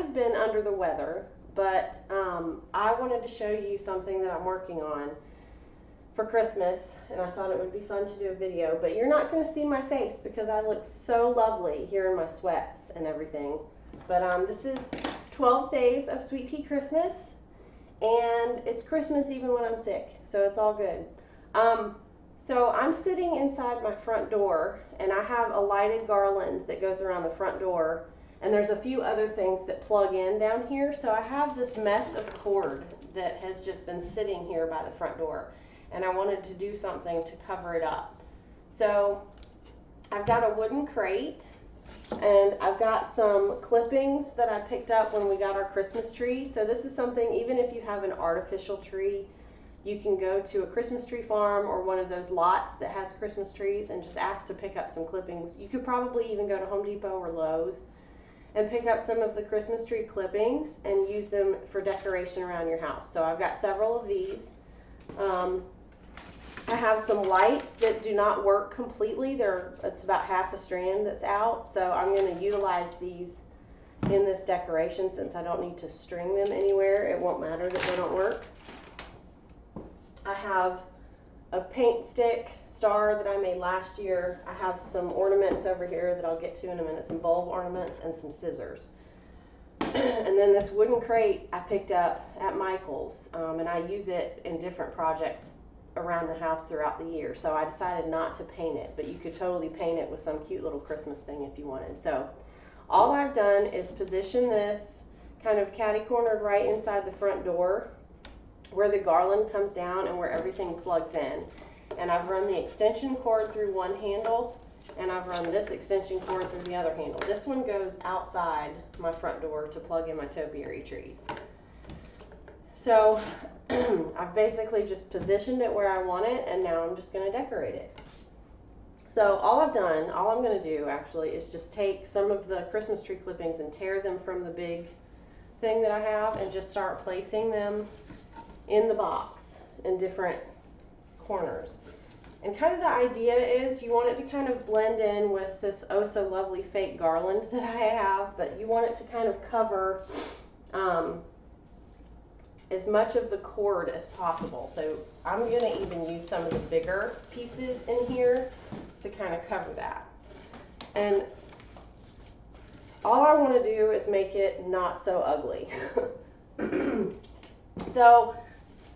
have been under the weather, but I wanted to show you something that I'm working on for Christmas, and I thought it would be fun to do a video, but you're not going to see my face because I look so lovely here in my sweats and everything. But this is 12 days of Sweet Tea Christmas, and it's Christmas even when I'm sick, so it's all good. So I'm sitting inside my front door, and I have a lighted garland that goes around the front door, and there's a few other things that plug in down here. So I have this mess of cord that has just been sitting here by the front door, and I wanted to do something to cover it up. So I've got a wooden crate, and I've got some clippings that I picked up when we got our Christmas tree. So this is something, even if you have an artificial tree, you can go to a Christmas tree farm or one of those lots that has Christmas trees and just ask to pick up some clippings. You could probably even go to Home Depot or Lowe's and pick up some of the Christmas tree clippings and use them for decoration around your house. So I've got several of these. I have some lights that do not work completely. It's about half a strand that's out, so I'm going to utilize these in this decoration since I don't need to string them anywhere. It won't matter that they don't work. I have a paint stick star that I made last year. I have some ornaments over here that I'll get to in a minute, some bulb ornaments and some scissors. And then this wooden crate I picked up at Michael's, and I use it in different projects around the house throughout the year. So I decided not to paint it, but you could totally paint it with some cute little Christmas thing if you wanted. So all I've done is position this kind of catty-cornered right inside the front door where the garland comes down and where everything plugs in. And I've run the extension cord through one handle, and I've run this extension cord through the other handle. This one goes outside my front door to plug in my topiary trees. So I've basically just positioned it where I want it, and now I'm just going to decorate it. So all I'm going to do actually is just take some of the Christmas tree clippings and tear them from the big thing that I have and just start placing them in the box in different corners. And kind of the idea is you want it to kind of blend in with this oh so lovely fake garland that I have, but you want it to kind of cover as much of the cord as possible. So I'm going to even use some of the bigger pieces in here to kind of cover that. And all I want to do is make it not so ugly. So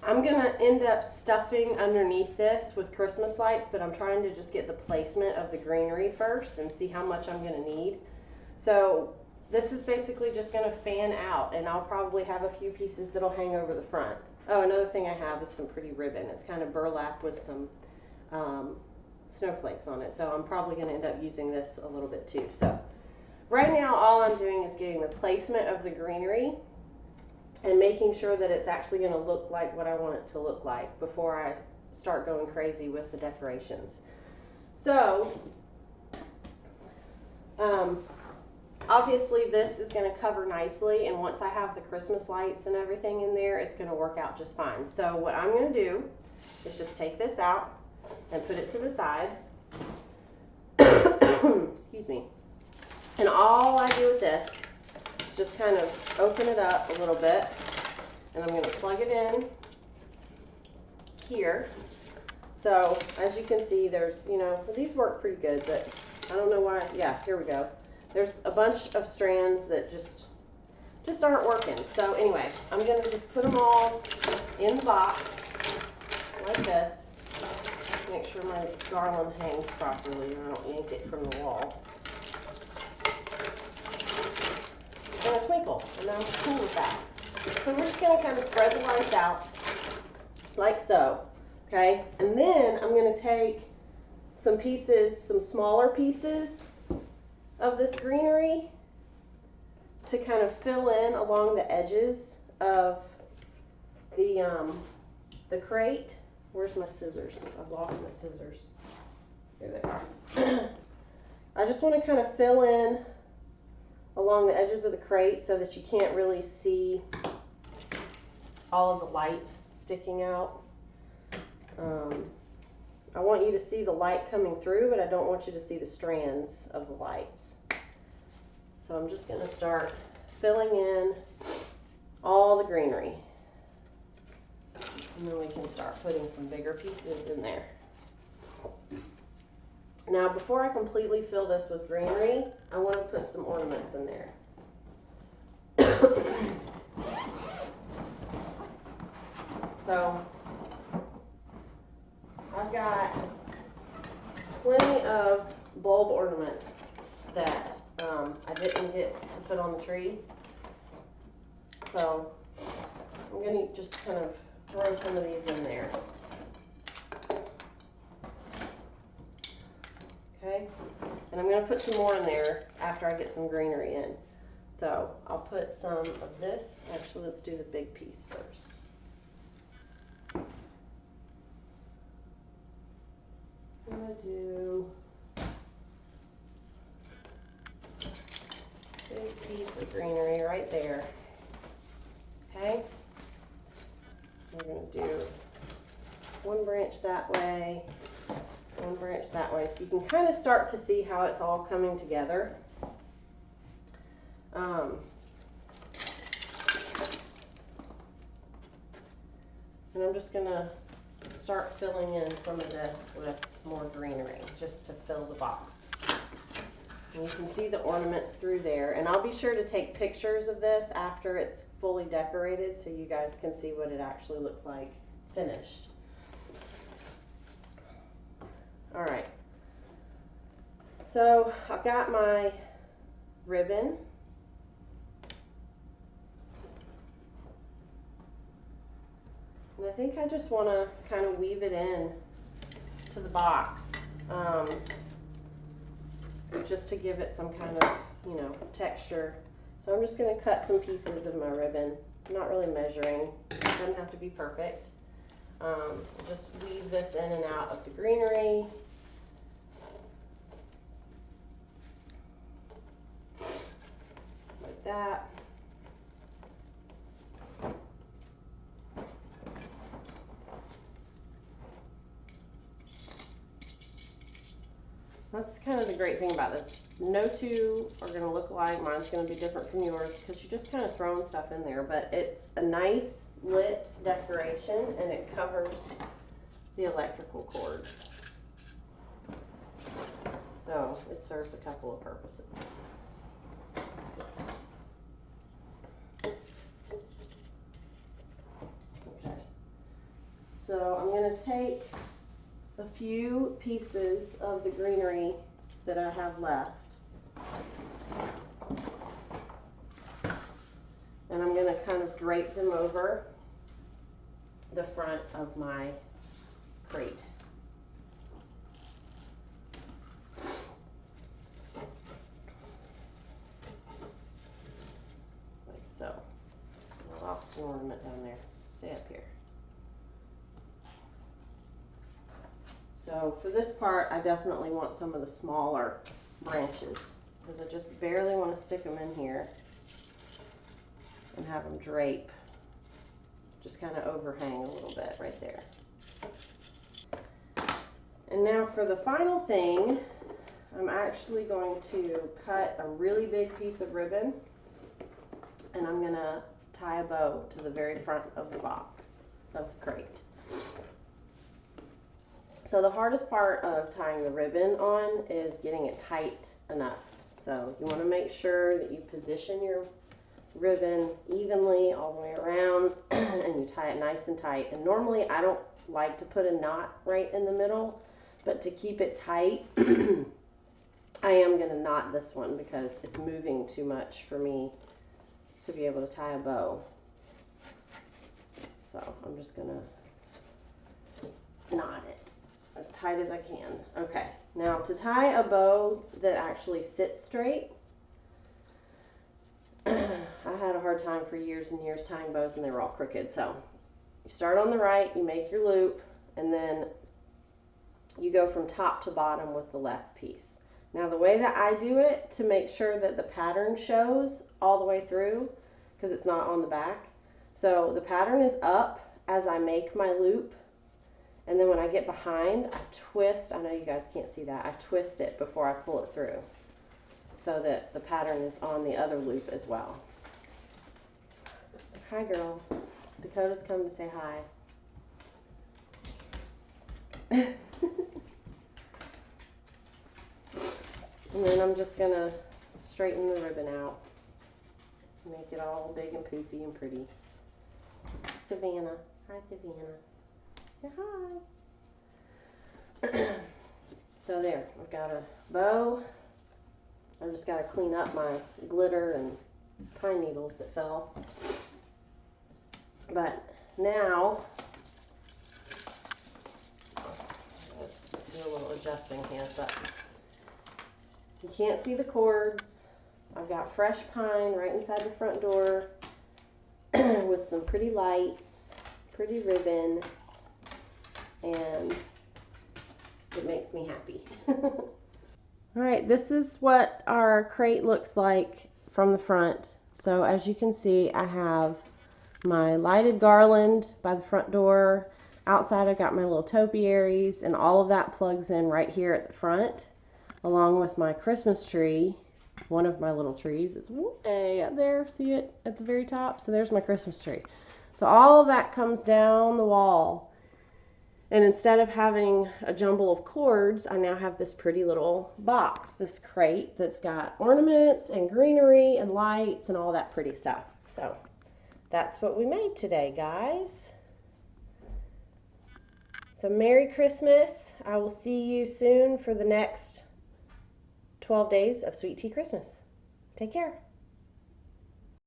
I'm going to end up stuffing underneath this with Christmas lights, but I'm trying to just get the placement of the greenery first and see how much I'm going to need. So this is basically just going to fan out, and I'll probably have a few pieces that'll hang over the front. Oh, another thing I have is some pretty ribbon. It's kind of burlapped with some snowflakes on it, so I'm probably going to end up using this a little bit too. So right now all I'm doing is getting the placement of the greenery and making sure that it's actually going to look like what I want it to look like before I start going crazy with the decorations. So obviously this is going to cover nicely, and once I have the Christmas lights and everything in there, it's going to work out just fine. So what I'm going to do is just take this out and put it to the side. Excuse me. And all I do with this is just kind of open it up a little bit, and I'm going to plug it in here. So as you can see, there's, these work pretty good, but I don't know why. Yeah, here we go. There's a bunch of strands that just aren't working. So anyway, I'm going to just put them all in the box like this. Make sure my garland hangs properly and I don't yank it from the wall. It's going to twinkle, and I'm cool with that. So we're just going to kind of spread the lights out like so. Okay, and then I'm going to take some pieces, some smaller pieces of this greenery to kind of fill in along the edges of the crate. Where's my scissors? I've lost my scissors. Here they are. I just want to kind of fill in along the edges of the crate so that you can't really see all of the lights sticking out. I want you to see the light coming through, but I don't want you to see the strands of the lights. So I'm just going to start filling in all the greenery. And then we can start putting some bigger pieces in there. Now, before I completely fill this with greenery, I want to put some ornaments in there. So, I've got plenty of bulb ornaments that I didn't get to put on the tree. So, I'm going to just kind of throw some of these in there. Okay, and I'm going to put some more in there after I get some greenery in. So I'll put some of this. Actually, let's do the big piece first. I'm going to do a big piece of greenery right there. Okay, we're going to do one branch that way, one branch that way, so you can kind of start to see how it's all coming together. And I'm just going to start filling in some of this with more greenery just to fill the box. And you can see the ornaments through there, and I'll be sure to take pictures of this after it's fully decorated so you guys can see what it actually looks like finished. Alright, so I've got my ribbon. And I think I just want to kind of weave it in to the box, just to give it some kind of, you know, texture. So I'm just going to cut some pieces of my ribbon. I'm not really measuring. It doesn't have to be perfect. Just weave this in and out of the greenery. Like that. That's kind of the great thing about this. No two are going to look alike. Mine's going to be different from yours because you're just kind of throwing stuff in there. But it's a nice lit decoration and it covers the electrical cords. So it serves a couple of purposes. Okay. So I'm going to take a few pieces of the greenery that I have left, and I'm going to kind of drape them over the front of my crate. Like so. I lost an ornament down there. Stay up here. So for this part, I definitely want some of the smaller branches because I just barely want to stick them in here and have them drape, just kind of overhang a little bit right there. And now for the final thing, I'm actually going to cut a really big piece of ribbon and I'm going to tie a bow to the very front of the box, of the crate. So the hardest part of tying the ribbon on is getting it tight enough. So you want to make sure that you position your ribbon evenly all the way around and you tie it nice and tight. And normally I don't like to put a knot right in the middle, but to keep it tight, I am going to knot this one because it's moving too much for me to be able to tie a bow. So I'm just going to knot it as tight as I can. Okay, now to tie a bow that actually sits straight, I had a hard time for years and years tying bows and they were all crooked. So you start on the right, you make your loop, and then you go from top to bottom with the left piece. Now the way that I do it to make sure that the pattern shows all the way through, because it's not on the back, so the pattern is up as I make my loop. And then when I get behind, I twist. I know you guys can't see that. I twist it before I pull it through so that the pattern is on the other loop as well. Hi, girls. Dakota's come to say hi. And then I'm just gonna straighten the ribbon out. Make it all big and poofy and pretty. Savannah. Hi, Savannah. Say hi. So there, I've got a bow. I just got to clean up my glitter and pine needles that fell. But now, do a little adjusting here, but you can't see the cords. I've got fresh pine right inside the front door with some pretty lights, pretty ribbon, and it makes me happy. All right, this is what our crate looks like from the front. So as you can see, I have my lighted garland by the front door. Outside, I've got my little topiaries, and all of that plugs in right here at the front, along with my Christmas tree, one of my little trees. It's way up there. See it at the very top? So there's my Christmas tree. So all of that comes down the wall. And instead of having a jumble of cords, I now have this pretty little box, this crate that's got ornaments and greenery and lights and all that pretty stuff. So that's what we made today, guys. So Merry Christmas. I will see you soon for the next 12 days of Sweet Tea Christmas. Take care.